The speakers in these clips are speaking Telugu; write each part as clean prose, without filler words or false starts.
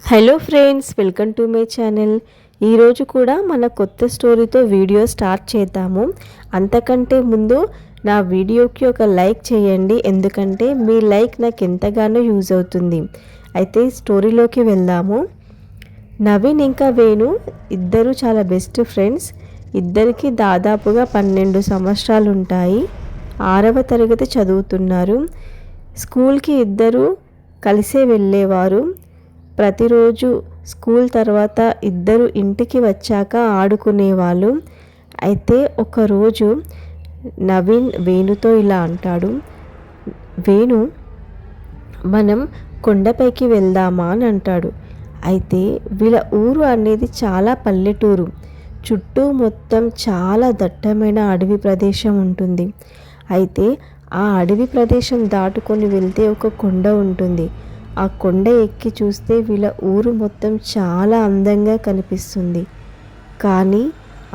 Hello friends, welcome to my channel. ఈరోజు కూడా మన కొత్త స్టోరీతో వీడియో స్టార్ట్ చేద్దాము. అంతకంటే ముందు నా వీడియోకి ఒక లైక్ చేయండి, ఎందుకంటే మీ లైక్ నాకు ఎంతగానో యూజ్ అవుతుంది. అయితే స్టోరీలోకి వెళ్దాము. నవీన్ ఇంకా వేణు ఇద్దరు చాలా బెస్ట్ ఫ్రెండ్స్. ఇద్దరికి దాదాపుగా 12 సంవత్సరాలు ఉంటాయి. 6వ తరగతి చదువుతున్నారు. స్కూల్కి ఇద్దరు కలిసే వెళ్ళేవారు. ప్రతిరోజు స్కూల్ తర్వాత ఇద్దరు ఇంటికి వచ్చాక ఆడుకునేవాళ్ళు. అయితే ఒకరోజు నవీన్ వేణుతో ఇలా అంటాడు, వేణు, మనం కొండపైకి వెళ్దామా అని అంటాడు. అయితే వీళ్ళ ఊరు అనేది చాలా పల్లెటూరు. చుట్టూ మొత్తం చాలా దట్టమైన అడవి ప్రదేశం ఉంటుంది. అయితే ఆ అడవి ప్రదేశం దాటుకొని వెళ్తే ఒక కొండ ఉంటుంది. ఆ కొండ ఎక్కి చూస్తే వీళ్ళ ఊరు మొత్తం చాలా అందంగా కనిపిస్తుంది. కానీ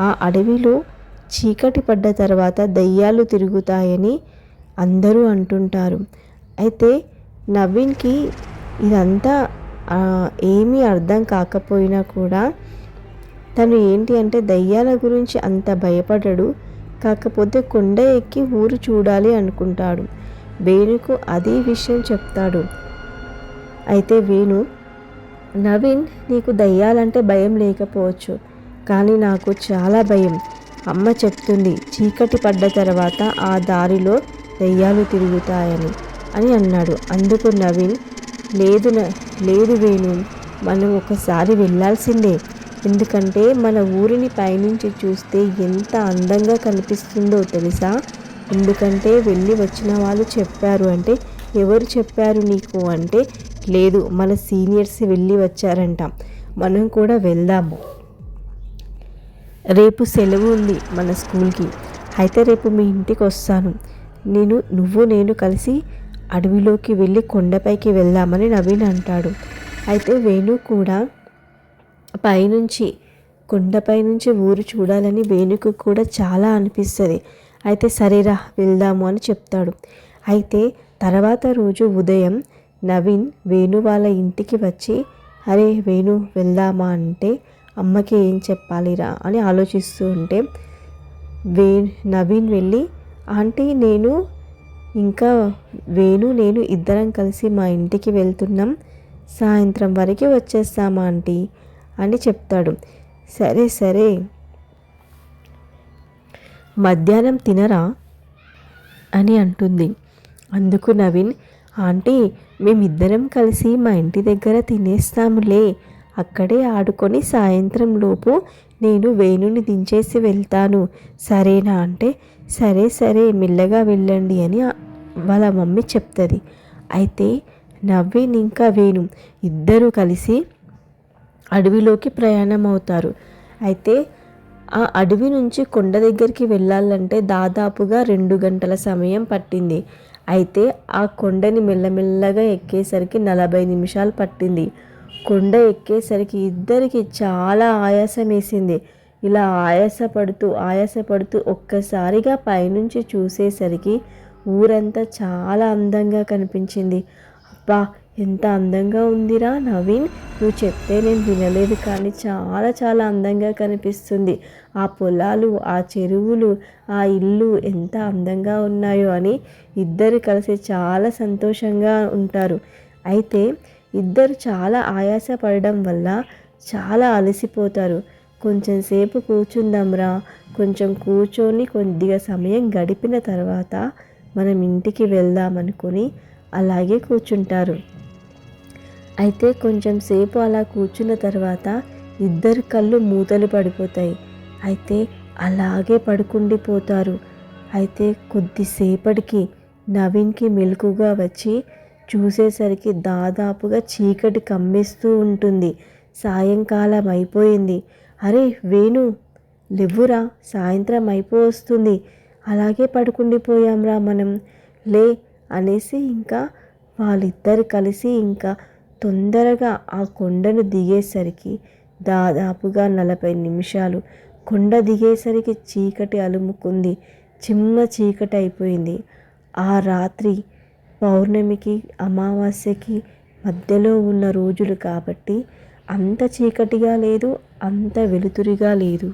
ఆ అడవిలో చీకటి పడ్డ తర్వాత దయ్యాలు తిరుగుతాయని అందరూ అంటుంటారు. అయితే నవీన్కి ఇదంతా ఏమీ అర్థం కాకపోయినా కూడా తను ఏంటి అంటే దయ్యాల గురించి అంత భయపడడు. కాకపోతే కొండ ఎక్కి ఊరు చూడాలి అనుకుంటాడు. వేణుకు అదే విషయం చెప్తాడు. అయితే వేణు, నవీన్, నీకు దయ్యాలంటే భయం లేకపోవచ్చు, కానీ నాకు చాలా భయం. అమ్మ చెప్తుంది చీకటి పడ్డ తర్వాత ఆ దారిలో దయ్యాలు తిరుగుతాయని అని అన్నాడు. అందుకు నవీన్, లేదు వేణు, మనం ఒకసారి వెళ్ళాల్సిందే. ఎందుకంటే మన ఊరిని పైనుంచి చూస్తే ఎంత అందంగా కనిపిస్తుందో తెలుసా? ఎందుకంటే వెళ్ళి వచ్చిన వాళ్ళు చెప్పారు. అంటే ఎవరు చెప్పారు నీకు అంటే, లేదు, మన సీనియర్స్ వెళ్ళి వచ్చారంట, మనం కూడా వెళ్దాము. రేపు సెలవు ఉంది మన స్కూల్కి. అయితే రేపు మీ ఇంటికి వస్తాను. నేను కలిసి అడవిలోకి వెళ్ళి కొండపైకి వెళ్దామని నవీన్ అంటాడు. అయితే వేణు కూడా కొండపై నుంచి ఊరు చూడాలని వేణుకు కూడా చాలా అనిపిస్తుంది. అయితే సరేరా వెళ్దాము అని చెప్తాడు. అయితే తర్వాత రోజు ఉదయం నవీన్ వేణు వాళ్ళ ఇంటికి వచ్చి, అరే వేణు వెళ్దామా అంటే అమ్మకి ఏం చెప్పాలిరా అని ఆలోచిస్తూ ఉంటే నవీన్ వెళ్ళి, ఆంటీ, ఇంకా నేను ఇద్దరం కలిసి మా ఇంటికి వెళ్తున్నాం, సాయంత్రం వరకు వచ్చేస్తామా ఆంటీ అని చెప్తాడు. సరే, మధ్యాహ్నం తినరా అని అంటుంది. అందుకు నవీన్, ఆంటీ, మేమిద్దరం కలిసి మా ఇంటి దగ్గర తినేస్తాములే, అక్కడే ఆడుకొని సాయంత్రం లోపు నేను వేణుని దించేసి వెళ్తాను, సరేనా అంటే సరే మెల్లగా వెళ్ళండి అని వాళ్ళ మమ్మీ చెప్తుంది. అయితే నవీన్ ఇంకా వేణు ఇద్దరూ కలిసి అడవిలోకి ప్రయాణం అవుతారు. అయితే ఆ అడవి నుంచి కొండ దగ్గరికి వెళ్ళాలంటే దాదాపుగా 2 గంటల సమయం పట్టింది. అయితే ఆ కొండని మెల్లమెల్లగా ఎక్కేసరికి 40 నిమిషాలు పట్టింది. కొండ ఎక్కేసరికి ఇద్దరికి చాలా ఆయాసం వేసింది. ఇలా ఆయాసపడుతూ ఒక్కసారిగా పైనుంచి చూసేసరికి ఊరంతా చాలా అందంగా కనిపించింది. అబ్బా, ఎంత అందంగా ఉందిరా నవీన్, నువ్వు చెప్తే నేను వినలేదు, కానీ చాలా చాలా అందంగా కనిపిస్తుంది. ఆ పొలాలు, ఆ చెరువులు, ఆ ఇల్లు ఎంత అందంగా ఉన్నాయో అని ఇద్దరు కలిసి చాలా సంతోషంగా ఉంటారు. అయితే ఇద్దరు చాలా ఆయాస పడడం వల్ల చాలా అలసిపోతారు. కొంచెం సేపు కూర్చుందాంరా, కొంచెం కూర్చొని కొద్దిగా సమయం గడిపిన తర్వాత మనం ఇంటికి వెళ్దామనుకొని అలాగే కూర్చుంటారు. అయితే కొంచెం సేపు అలా కూర్చున్న తర్వాత ఇద్దరు కళ్ళు మూతలు పడిపోతాయి. అయితే అలాగే పడుకుండిపోతారు. అయితే కొద్దిసేపటికి నవీన్కి మెలకుగా వచ్చి చూసేసరికి దాదాపుగా చీకటి కమ్మేస్తూ ఉంటుంది. సాయంకాలం అయిపోయింది. అరే వేణు, లేవురా, సాయంత్రం అయిపోవస్తుంది, అలాగే పడుకుండిపోయాంరా మనం, లే అనేసి ఇంకా వాళ్ళిద్దరు కలిసి ఇంకా తొందరగా ఆ కొండను దిగేసరికి దాదాపుగా 40 నిమిషాలు. కొండ దిగేసరికి చీకటి అలుముకుంది. చిమ్మ చీకటి అయిపోయింది. ఆ రాత్రి పౌర్ణమికి, అమావాస్యకి మధ్యలో ఉన్న రోజులు కాబట్టి అంత చీకటిగా లేదు, అంత వెలుతురిగా లేదు.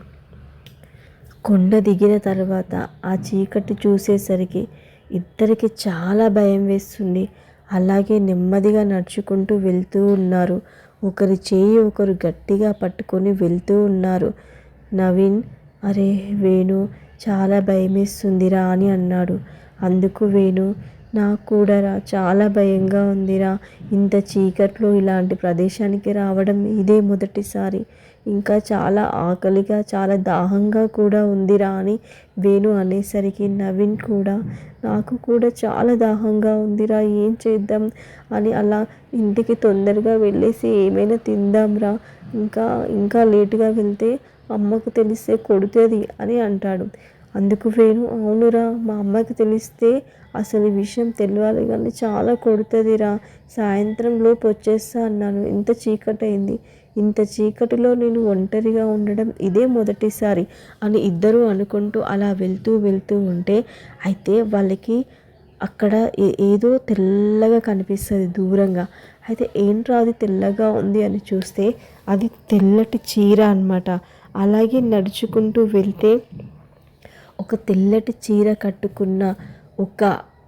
కొండ దిగిన తర్వాత ఆ చీకటి చూసేసరికి ఇద్దరికి చాలా భయం వేస్తుంది. అలాగే నెమ్మదిగా నడుచుకుంటూ వెళ్తూ ఉన్నారు. ఒకరి చేయి ఒకరు గట్టిగా పట్టుకొని వెళ్తూ ఉన్నారు. నవీన్, అరే వేణు, చాలా భయమేస్తుందిరా అని అన్నాడు. అందుకు వేణు, నాకు కూడా రా, చాలా భయంగా ఉందిరా. ఇంత చీకట్లో ఇలాంటి ప్రదేశానికి రావడం ఇదే మొదటిసారి. ఇంకా చాలా ఆకలిగా, చాలా దాహంగా కూడా ఉందిరా అని వేణు అనేసరికి నవీన్ కూడా, నాకు కూడా చాలా దాహంగా ఉందిరా, ఏం చేద్దాం అని అలా ఇంటికి తొందరగా వెళ్ళేసి ఏమైనా తిందాంరా, ఇంకా ఇంకా లేటుగా వెళ్తే అమ్మకు తెలిస్తే కొడుతుంది అని అంటాడు. అందుకు వేణు, అవునురా, మా అమ్మకి తెలిస్తే అసలు ఈ విషయం తెలియాలి కానీ చాలా కొడుతుందిరా, సాయంత్రం లోపు వచ్చేస్తా అన్నాను, ఇంత చీకటి అయింది, ఇంత చీకటిలో నేను ఒంటరిగా ఉండడం ఇదే మొదటిసారి అని ఇద్దరూ అనుకుంటూ అలా వెళ్తూ వెళ్తూ ఉంటే అయితే వాళ్ళకి అక్కడ ఏదో తెల్లగా కనిపిస్తుంది దూరంగా. అయితే ఏంట్రా అది తెల్లగా ఉంది అని చూస్తే అది తెల్లటి చీర అన్నమాట. అలాగే నడుచుకుంటూ వెళ్తే ఒక తెల్లటి చీర కట్టుకున్న ఒక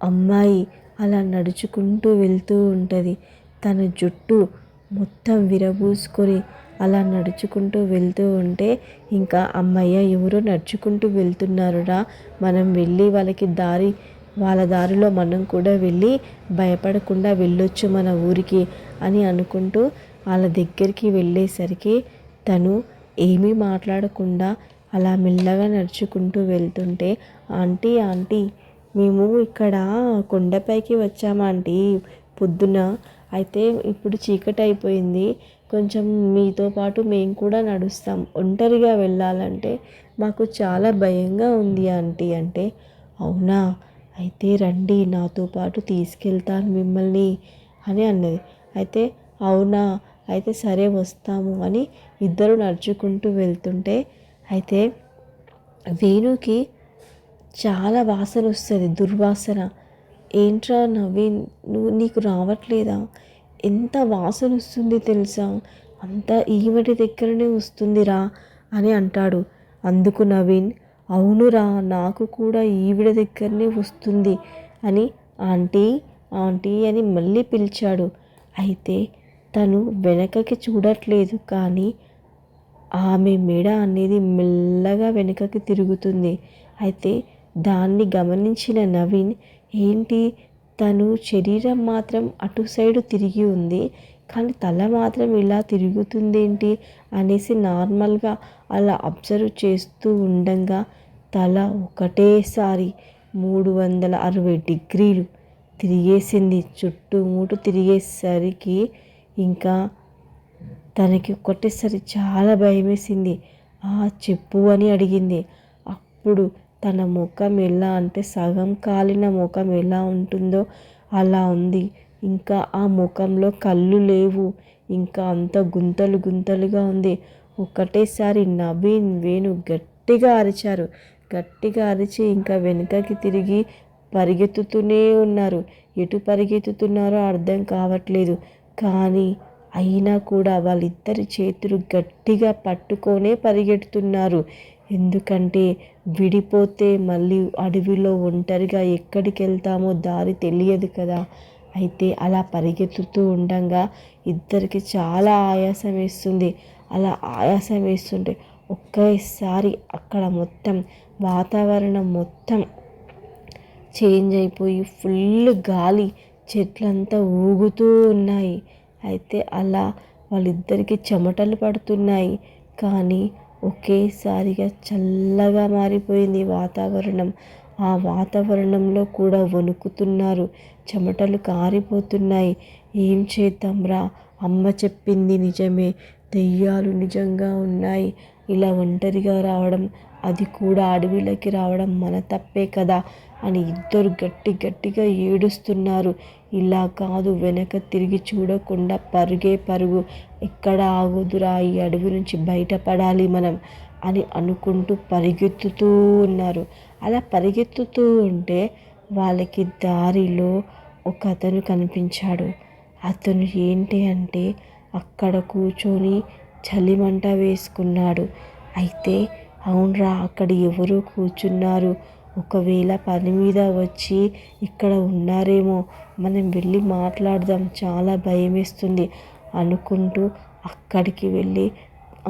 అమ్మాయి అలా నడుచుకుంటూ వెళ్తూ ఉంటుంది. తన జుట్టు మొత్తం విరబూసుకొని అలా నడుచుకుంటూ వెళ్తూ ఉంటే ఇంకా అమ్మయ్య ఎవరో నడుచుకుంటూ వెళ్తున్నారురా, మనం వెళ్ళి వాళ్ళ దారిలో మనం కూడా వెళ్ళి భయపడకుండా వెళ్ళొచ్చు మన ఊరికి అని అనుకుంటూ వాళ్ళ దగ్గరికి వెళ్ళేసరికి తను ఏమీ మాట్లాడకుండా అలా మెల్లగా నడుచుకుంటూ వెళ్తుంటే, ఆంటీ ఆంటీ, మేము ఇక్కడ కొండపైకి వచ్చామా ఆంటీ పొద్దున, అయితే ఇప్పుడు చీకటి అయిపోయింది, కొంచెం మీతో పాటు మేము కూడా నడుస్తాం, ఒంటరిగా వెళ్ళాలంటే మాకు చాలా భయంగా ఉంది ఆంటీ అంటే, అవునా, అయితే రండి నాతో పాటు తీసుకెళ్తాను మిమ్మల్ని అని అన్నది. అయితే అవునా, అయితే సరే వస్తాము అని ఇద్దరు నడుచుకుంటూ వెళ్తుంటే అయితే వేణుకి చాలా వాసన వస్తుంది, దుర్వాసన. ఏంట్రా నవీన్, నీకు రావట్లేదా, ఎంత వాసన వస్తుంది తెలుసా, అంతా ఈవిడ దగ్గరనే వస్తుందిరా అని అంటాడు. అందుకు నవీన్, అవునురా, నాకు కూడా ఈవిడ దగ్గరనే వస్తుంది అని ఆంటీ ఆంటీ అని మళ్ళీ పిలిచాడు. అయితే తను వెనకకి చూడట్లేదు కానీ ఆమె మెడ అనేది మెల్లగా వెనుకకి తిరుగుతుంది. అయితే దాన్ని గమనించిన నవీన్, ఏంటి తను శరీరం మాత్రం అటు సైడు తిరిగి ఉంది కానీ తల మాత్రం ఇలా తిరుగుతుందేంటి అనేసి నార్మల్గా అలా అబ్జర్వ్ చేస్తూ ఉండంగా తల ఒకటేసారి 360 డిగ్రీలు తిరిగేసింది. చుట్టూముట్టు తిరిగేసరికి ఇంకా తనకి ఒకటేసారి చాలా భయమేసింది. చెప్పు అని అడిగింది. అప్పుడు తన ముఖం ఎలా అంటే సగం కాలిన ముఖం ఎలా ఉంటుందో అలా ఉంది. ఇంకా ఆ ముఖంలో కళ్ళు లేవు, ఇంకా అంత గుంతలు గుంతలుగా ఉంది. ఒకటేసారి నవీన్ వేణు గట్టిగా అరిచారు. గట్టిగా అరిచి ఇంకా వెనుకకి తిరిగి పరిగెత్తుతూనే ఉన్నారు. ఎటు పరిగెత్తుతున్నారో అర్థం కావట్లేదు. కానీ అయినా కూడా వాళ్ళిద్దరి చేతులు గట్టిగా పట్టుకొనే పరిగెడుతున్నారు. ఎందుకంటే విడిపోతే మళ్ళీ అడవిలో ఒంటరిగా ఎక్కడికి వెళ్తామో దారి తెలియదు కదా. అయితే అలా పరిగెత్తుతూ ఉండగా ఇద్దరికి చాలా ఆయాసం వేస్తుంది. అలా ఆయాసం వేస్తుంటే ఒక్కసారి అక్కడ మొత్తం వాతావరణం మొత్తం చేంజ్ అయిపోయి ఫుల్ గాలి, చెట్లంతా ఊగుతూ ఉన్నాయి. అయితే అలా వాళ్ళిద్దరికీ చెమటలు పడుతున్నాయి. కానీ ఒకేసారిగా చల్లగా మారిపోయింది వాతావరణం. ఆ వాతావరణంలో కూడా వణుకుతున్నారు, చెమటలు కారిపోతున్నాయి. ఏం చేద్దాంరా, అమ్మ చెప్పింది నిజమే, దెయ్యాలు నిజంగా ఉన్నాయి. ఇలా ఒంటరిగా రావడం, అది కూడా అడవిలోకి రావడం మన తప్పే కదా అని ఇద్దరు గట్టిగా ఏడుస్తున్నారు. ఇలా కాదు, వెనక తిరిగి చూడకుండా పరుగే పరుగు, ఎక్కడ ఆగుదురా, ఈ అడవి నుంచి బయటపడాలి మనం అని అనుకుంటూ పరిగెత్తుతూ ఉన్నారు. అలా పరిగెత్తుతూ ఉంటే వాళ్ళకి దారిలో ఒక అతను కనిపించాడు. అతను ఏంటి అంటే అక్కడ కూర్చొని చలిమంట వేసుకున్నాడు. అయితే అవునరా, అక్కడ ఎవరు కూర్చున్నారు, ఒకవేళ పని మీద వచ్చి ఇక్కడ ఉన్నారేమో, మనం వెళ్ళి మాట్లాడదాం, చాలా భయమేస్తుంది అనుకుంటూ అక్కడికి వెళ్ళి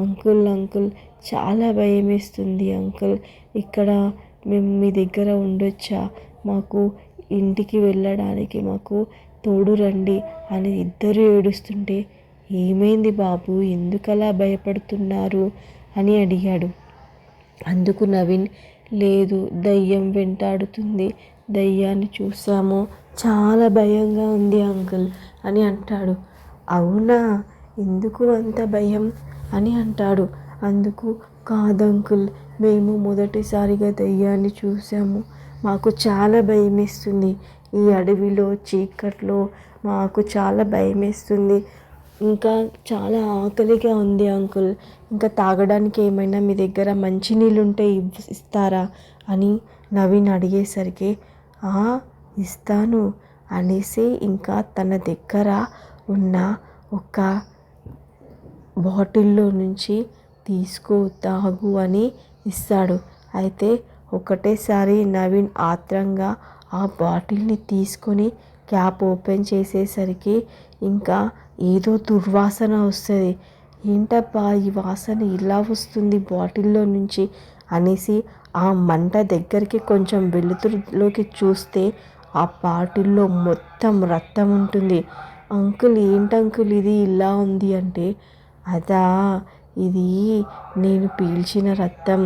అంకుల్ చాలా భయమేస్తుంది అంకుల్, ఇక్కడ మేము మీ దగ్గర ఉండొచ్చా, మాకు ఇంటికి వెళ్ళడానికి మాకు తోడు రండి అని ఇద్దరు ఏడుస్తుంటే, ఏమైంది బాబు, ఎందుకలా భయపడుతున్నారు అని అడిగాడు. అందుకు నవీన్, లేదు దయ్యం వెంటాడుతుంది, దయ్యాన్ని చూసాము, చాలా భయంగా ఉంది అంకుల్ అని అంటాడు. అవునా, ఎందుకు అంత భయం అని అంటాడు. అందుకు కాదంకుల్, మేము మొదటిసారిగా దయ్యాన్ని చూసాము, మాకు చాలా భయమేస్తుంది, ఈ అడవిలో చీకట్లో మాకు చాలా భయమేస్తుంది, ఇంకా చాలా ఆకలిగా ఉంది అంకుల్, ఇంకా తాగడానికి ఏమైనా మీ దగ్గర మంచినీళ్ళు ఉంటే ఇస్తారా అని నవీన్ అడిగేసరికి, ఇస్తాను అనేసి ఇంకా తన దగ్గర ఉన్న ఒక బాటిల్లో నుంచి తీసుకో తాగు అని ఇస్తాడు. అయితే ఒకటేసారి నవీన్ ఆత్రంగా ఆ బాటిల్ని తీసుకొని క్యాప్ ఓపెన్ చేసేసరికి ఇంకా ఏదో దుర్వాసన వస్తుంది. ఏంటబ్బా ఈ వాసన ఇలా వస్తుంది బాటిల్లో నుంచి అనేసి ఆ మంట దగ్గరికి కొంచెం వెలుతురులోకి చూస్తే ఆ బాటిల్లో మొత్తం రక్తం ఉంటుంది. అంకుల్ ఏంటంకుల్ ఇది ఇలా ఉంది అంటే, అదా ఇది నేను పీల్చిన రక్తం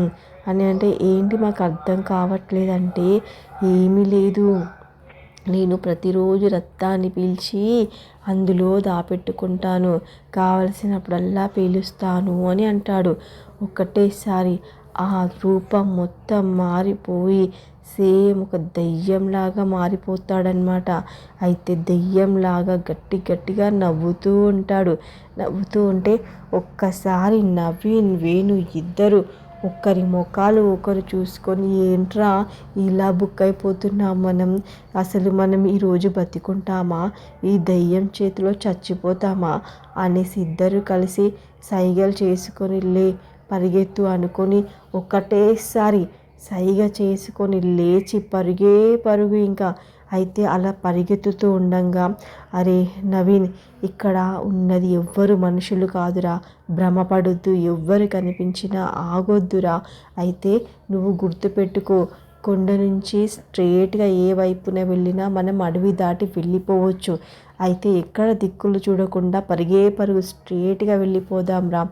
అని అంటే, ఏంటి మాకు అర్థం కావట్లేదంటే, ఏమీ లేదు, నేను ప్రతిరోజు రక్తాన్ని పీల్చి అందులో దాపెట్టుకుంటాను, కావలసినప్పుడల్లా పీలుస్తాను అని అంటాడు. ఒకటేసారి ఆ రూపం మొత్తం మారిపోయి సేమ్ ఒక దెయ్యంలాగా మారిపోతాడనమాట. అయితే దెయ్యంలాగా గట్టిగా నవ్వుతూ ఉంటాడు. నవ్వుతూ ఉంటే ఒక్కసారి నవీన్ వేణు ఇద్దరు ఒకరి ముఖాలు ఒకరు చూసుకొని, ఏంట్రా ఇలా బుక్ అయిపోతున్నాం, అసలు మనం ఈరోజు బతికుంటామా, ఈ దెయ్యం చేతిలో చచ్చిపోతామా అనేసి ఇద్దరు కలిసి సైగలు చేసుకొని పరిగెత్తు అనుకొని ఒకటేసారి సైగ చేసుకొని లేచి పరుగు ఇంకా. అయితే అలా పరిగెత్తుతూ ఉండంగా, అరే నవీన్, ఇక్కడ ఉన్నది ఎవ్వరు మనుషులు కాదురా, భ్రమపడొద్దు, ఎవ్వరు కనిపించినా ఆగొద్దురా, అయితే నువ్వు గుర్తుపెట్టుకో, కొండ నుంచి స్ట్రేట్గా ఏ వైపున వెళ్ళినా మనం అడవి దాటి వెళ్ళిపోవచ్చు, అయితే ఎక్కడ దిక్కులు చూడకుండా పరుగు స్ట్రేట్గా వెళ్ళిపోదాం రా,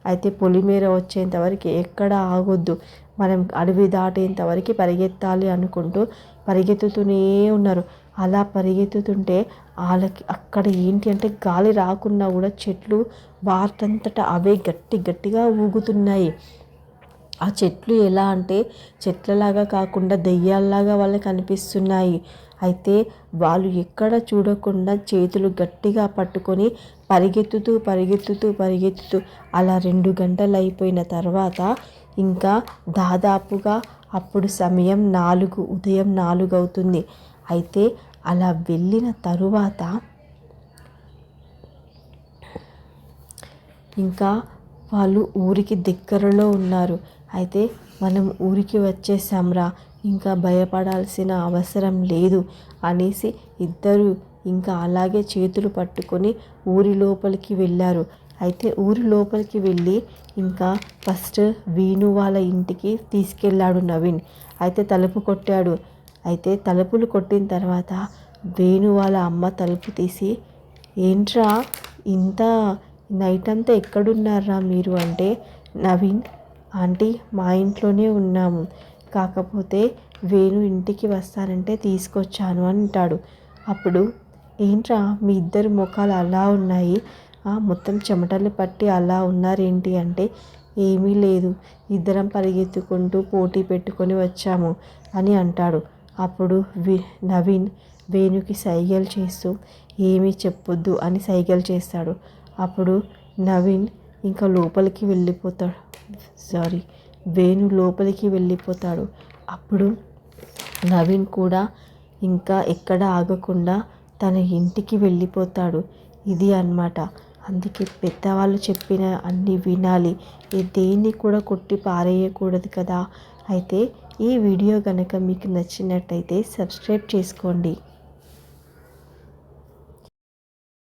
అయితే పొలిమేర వచ్చేంతవరకు ఎక్కడ ఆగొద్దు, మనం అడవి దాటేంతవరకు పరిగెత్తాలి అనుకుంటూ పరిగెత్తుతూనే ఉన్నారు. అలా పరిగెత్తుతుంటే వాళ్ళకి అక్కడ ఏంటి అంటే గాలి రాకున్నా కూడా చెట్లు వాటంతటా అవే గట్టిగా ఊగుతున్నాయి. ఆ చెట్లు ఎలా అంటే చెట్లలాగా కాకుండా దెయ్యాల్లాగా వాళ్ళకి కనిపిస్తున్నాయి. అయితే వాళ్ళు ఎక్కడ చూడకుండా చేతులు గట్టిగా పట్టుకొని పరిగెత్తుతూ అలా 2 గంటలు అయిపోయిన తర్వాత ఇంకా దాదాపుగా అప్పుడు సమయం ఉదయం 4 అవుతుంది. అయితే అలా వెళ్ళిన తరువాత ఇంకా వాళ్ళు ఊరికి దగ్గరలో ఉన్నారు. అయితే మనం ఊరికి వచ్చేసాంరా, ఇంకా భయపడాల్సిన అవసరం లేదు అనేసి ఇద్దరు ఇంకా అలాగే చేతులు పట్టుకొని ఊరి లోపలికి వెళ్ళారు. అయితే ఊరి లోపలికి వెళ్ళి ఇంకా ఫస్ట్ వేణు వాళ్ళ ఇంటికి తీసుకెళ్ళాడు నవీన్. అయితే తలుపు కొట్టాడు. అయితే తలుపులు కొట్టిన తర్వాత వేణు వాళ్ళ అమ్మ తలుపు తీసి, ఏంట్రా ఇంత నైట్ అంతా ఎక్కడున్నారా మీరు అంటే, నవీన్ ఆంటీ మా ఇంట్లోనే ఉన్నాము, కాకపోతే వేణు ఇంటికి వస్తానంటే తీసుకొచ్చాను అంటాడు. అప్పుడు ఏంట్రా మీ ఇద్దరు ముఖాలు అలా ఉన్నాయి, మొత్తం చెమటలు పట్టి అలా ఉన్నారేంటి అంటే, ఏమీ లేదు, ఇద్దరం పరిగెత్తుకుంటూ పోటీ పెట్టుకొని వచ్చాము అని అంటాడు. అప్పుడు నవీన్ వేణుకి సైగలు చేస్తూ ఏమీ చెప్పొద్దు అని సైగలు చేస్తాడు. అప్పుడు నవీన్ ఇంకా లోపలికి వెళ్ళిపోతాడు. వేణు లోపలికి వెళ్ళిపోతాడు. అప్పుడు నవీన్ కూడా ఇంకా ఎక్కడ ఆగకుండా తన ఇంటికి వెళ్ళిపోతాడు. ఇది అన్నమాట. అందుకే పెద్దవాళ్ళు చెప్పిన అన్నీ వినాలి, దేన్ని కూడా కొట్టి పారేయకూడదు కదా. అయితే ఈ వీడియో కనుక మీకు నచ్చినట్టయితే సబ్స్క్రైబ్ చేసుకోండి.